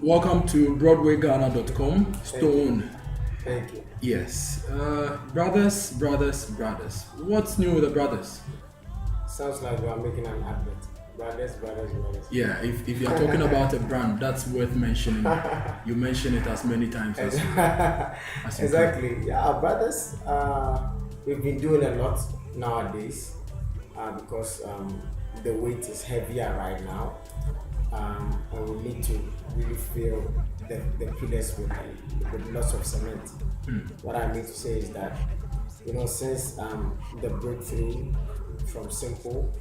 Welcome to BroadwayGhana.com. Stone. Thank you. Yes. Brothers. What's new with the brothers? Sounds like we are making an advert. Brothers. Yeah, if you're talking about a brand, that's worth mentioning. You mention it as many times as you Exactly. Yeah, brothers. We've been doing a lot nowadays because the weight is heavier right now, and we need to really fill the pillars with lots of cement. What I mean to say is that since the breakthrough from simple,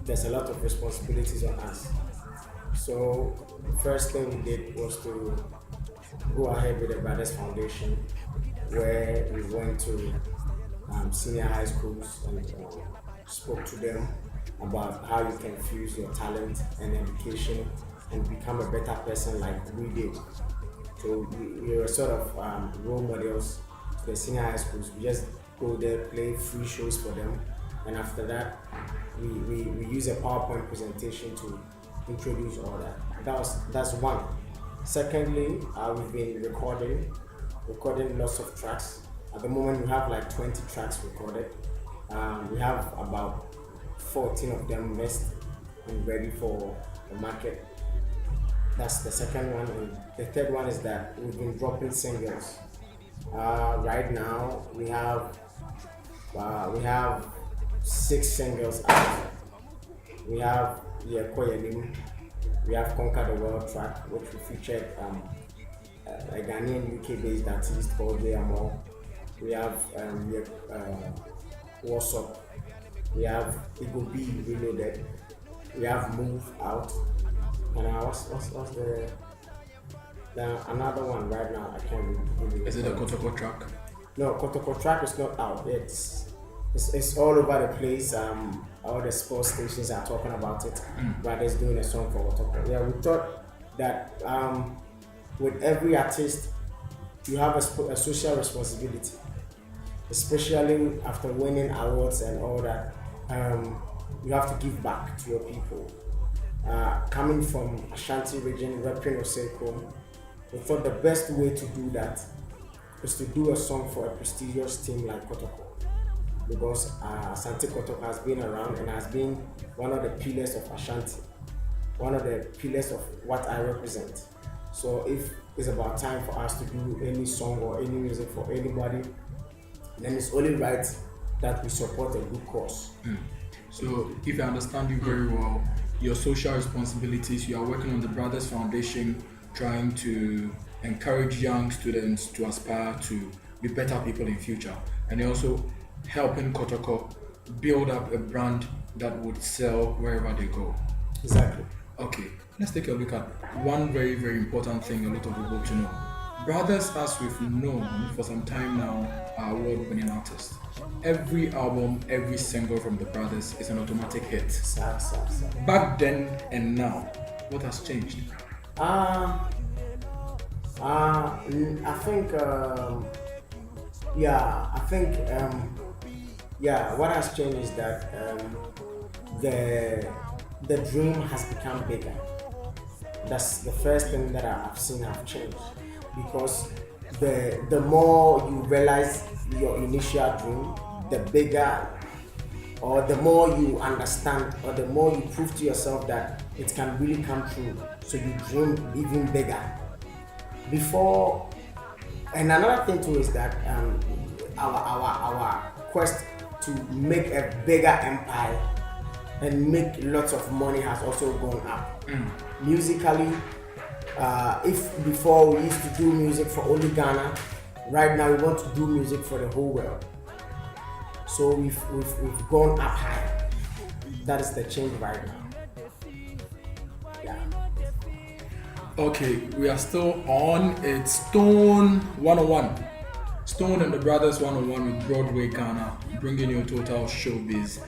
there's a lot of responsibilities on us. So the first thing we did was to go ahead with the Brothers Foundation, where we went to senior high schools and spoke to them about how you can fuse your talent and education and become a better person like we did. So we were sort of role models to the senior high schools. We just go there, play free shows for them, and after that, we use a PowerPoint presentation to introduce all that. That's one. Secondly, we've been recording lots of tracks. At the moment, we have like 20 tracks recorded. We have about 14 of them mixed and ready for the market. That's the second one. And the third one is that we've been dropping singles. Right now, we have 6 singles out. We have Koyelim. We have Conquer the World track, which we featured a Ghanaian UK-based artist called Amo. We have What's Up. We have Ego B Reloaded. We have Move Out. And what's the another one right now? I can't really. Is it a Kotoko track? No, Kotoko track is not out. It's all over the place. All the sports stations are talking about it. Brothers doing a song for Kotoko. Yeah, we thought that with every artist, you have a social responsibility, especially after winning awards and all that. You have to give back to your people. Coming from Ashanti region, repping Oseko, we thought the best way to do that is to do a song for a prestigious team like Kotoko. Because Asante Kotoko has been around and has been one of the pillars of Ashanti, one of the pillars of what I represent. So if it's about time for us to do any song or any music for anybody, then it's only right that we support a good cause. So if I understand you very well, your social responsibilities, you are working on the Brothers Foundation, trying to encourage young students to aspire to be better people in future, and you're also helping Kotoko build up a brand that would sell wherever they go. Exactly. Okay, let's take a look at one very, very important thing a lot of people to know. Brothers, as we've known for some time now, are award-winning artists. Every album, every single from the Brothers is an automatic hit. Back then and now, what has changed? I think what has changed is that the dream has become bigger. That's the first thing that I've seen have changed, because the more you realize your initial dream, the bigger, or the more you understand, or the more you prove to yourself that it can really come true. So you dream even bigger. Before, and another thing too is that our quest to make a bigger empire and make lots of money has also gone up. Musically, if before we used to do music for only Ghana, right now we want to do music for the whole world. So we've gone up higher. That is the change right now. Yeah. Okay, we are still on. It's Stone 101. Stone and the Brothers 101 with Broadway Ghana, bringing you total showbiz.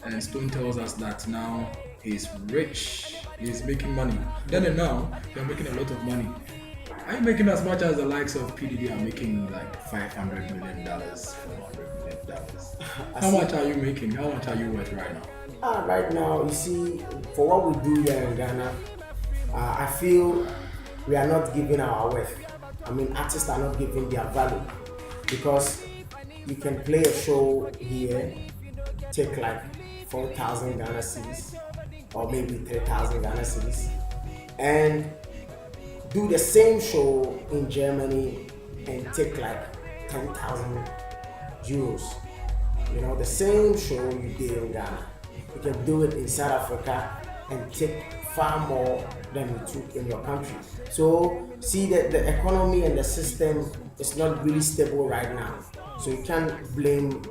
And Stone tells us that now he's rich, he's making money. Then and now, you're making a lot of money. Are you making as much as the likes of PDD are making, like $500 million, $400 million? in Dallas. I How see. much are you making? How much are you worth right now? Right now, you see, for what we do here in Ghana, I feel we are not giving our worth. I mean, artists are not giving their value because you can play a show here, take like 4,000 Ghana cedis or maybe 3,000 Ghana cedis, and do the same show in Germany and take like 10,000 euros. You know, the same show you did in Ghana. You can do it in South Africa and take far more than you took in your country. So see that the economy and the system is not really stable right now. So you can't blame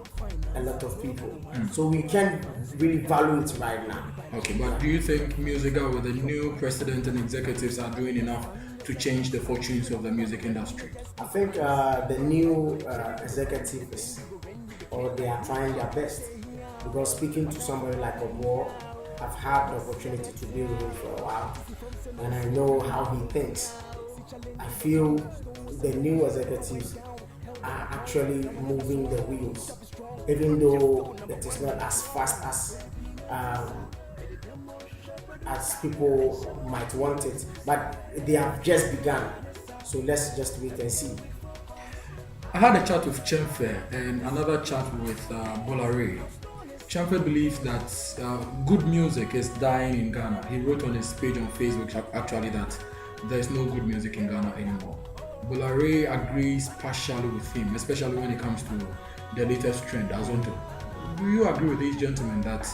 a lot of people. So we can't really value it right now. Okay, but do you think Musica with the new president and executives are doing enough to change the fortunes of the music industry? I think the new executives, or they are trying their best. Because speaking to somebody like Obo, I've had the opportunity to be with him for a while, and I know how he thinks. I feel the new executives are actually moving the wheels, even though it is not as fast as people might want it, but they have just begun. So let's just wait and see. I had a chat with Chemfe and another chat with Bolare. Chemfe believes that good music is dying in Ghana. He wrote on his page on Facebook actually that there is no good music in Ghana anymore. Bolare agrees partially with him, especially when it comes to the latest trend, Azonto. Do you agree with these gentlemen that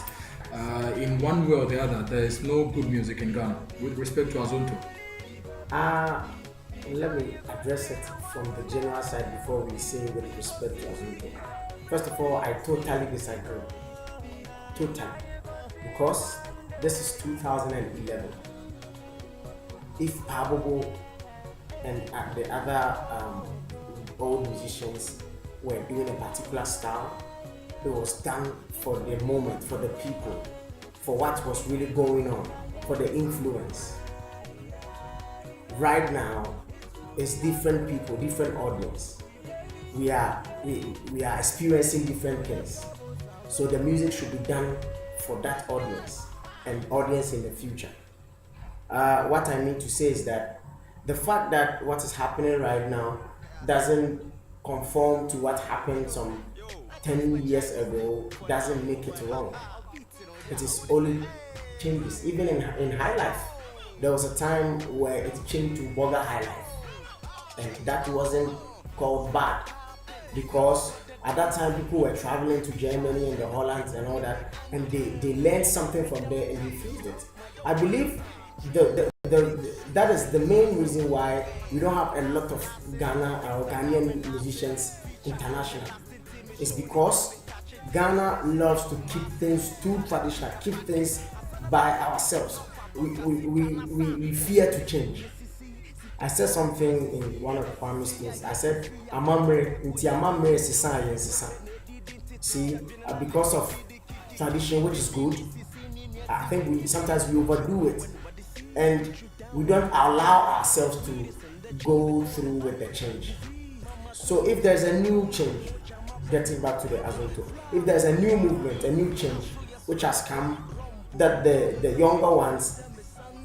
in one way or the other there is no good music in Ghana with respect to Azonto? Let me address it from the general side before we say with respect to Azonto. First of all, I totally disagree. Totally. Because this is 2011. If Pabobo and the other old musicians were doing a particular style, it was done for the moment, for the people, for what was really going on, for the influence. Right now, it's different people, different audience. We are experiencing different things. So the music should be done for that audience and audience in the future. What I mean to say is that the fact that what is happening right now doesn't conform to what happened some 10 years ago doesn't make it wrong. It is only changes. Even in high life, there was a time where it changed to Burger High Life, and that wasn't called bad because at that time people were traveling to Germany and the Hollands and all that, and they learned something from there and refused it. I believe that is the main reason why we don't have a lot of Ghanaian musicians international. It's because Ghana loves to keep things too traditional, keep things by ourselves. We fear to change. I said something in one of the Kwame speeches. I said, "Amamre, inti amamre sisa yen sisa." See, because of tradition, which is good, I think sometimes we overdo it, and we don't allow ourselves to go through with the change. So if there's a new change, getting back to the Azonto, if there's a new movement, a new change which has come that the younger ones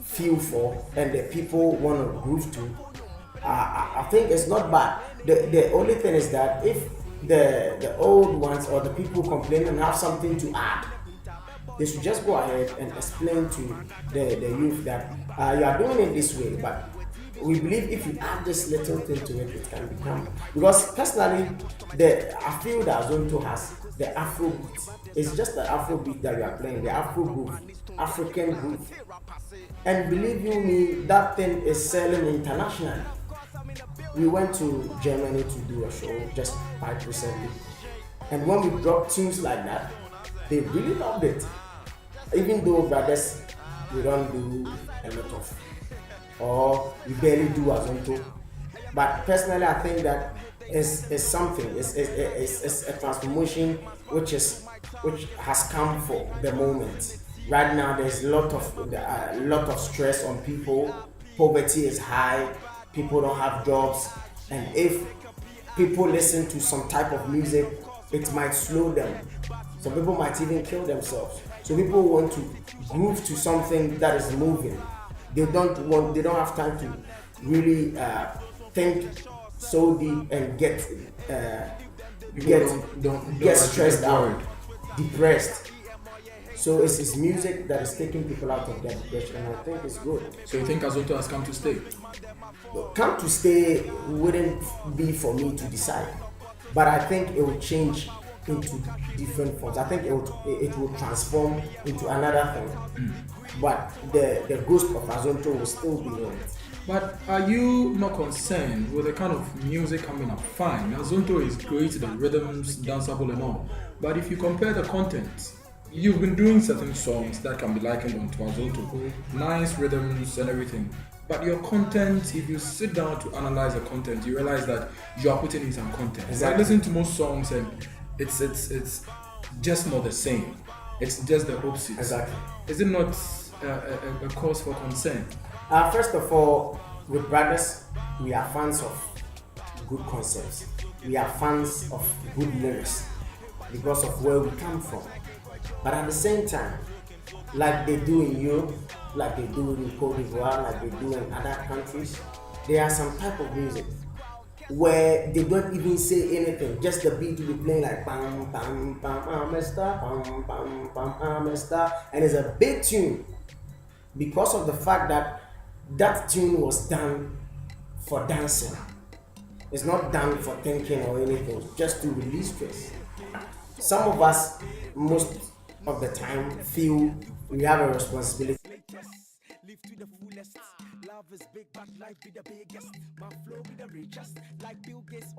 feel for and the people want to groove to, I think it's not bad. The only thing is that if the old ones or the people complaining have something to add, they should just go ahead and explain to the youth that you are doing it this way, but we believe if you add this little thing to it, it can become. Because personally, I feel that Zonto has the Afro beat. It's just the Afro beat that we are playing, the Afro groove, African groove. And believe you me, that thing is selling internationally. We went to Germany to do a show just quite recently, and when we dropped tunes like that, they really loved it. Even though brothers, we don't do a lot of, or we barely do Azonto, but personally I think that is something. It's a transformation which has come for the moment. Right now, there's a lot of stress on people. Poverty is high. People don't have jobs, and if people listen to some type of music it might slow them. Some people might even kill themselves. So people want to groove to something that is moving. They don't have time to really think so deep and uh, People get don't get like to stressed get out, worried. depressed. So it's music that is taking people out of their depression, and I think it's good. So you think Azonto has come to stay? Come to stay wouldn't be for me to decide, but I think it will change into different forms. I think it will transform into another thing, but the ghost of Azonto will still be there. But are you not concerned with the kind of music coming up? Fine, Azonto is great, the rhythms, danceable and all. But if you compare the content, you've been doing certain songs that can be likened onto Azonto. Nice rhythms and everything. But your content, if you sit down to analyze the content, you realize that you are putting in some content. Exactly. I listen to most songs and it's just not the same. It's just the opposite. Exactly. Is it not a cause for concern? First of all, with brothers, we are fans of good concepts. We are fans of good lyrics because of where we come from. But at the same time, like they do in Europe, like they do in Cote d'Ivoire, like they do in other countries, there are some type of music where they don't even say anything, just the beat will be playing like bam bam bam amesta bam bam bam amesta, and it's a big tune because of the fact that that tune was done for dancing. It's not done for thinking or anything, just to release stress. Some of us, most of the time, feel we have a responsibility. Live to the fullest. Love is big, but life be the biggest. My flow be the richest. Like Bill Gates.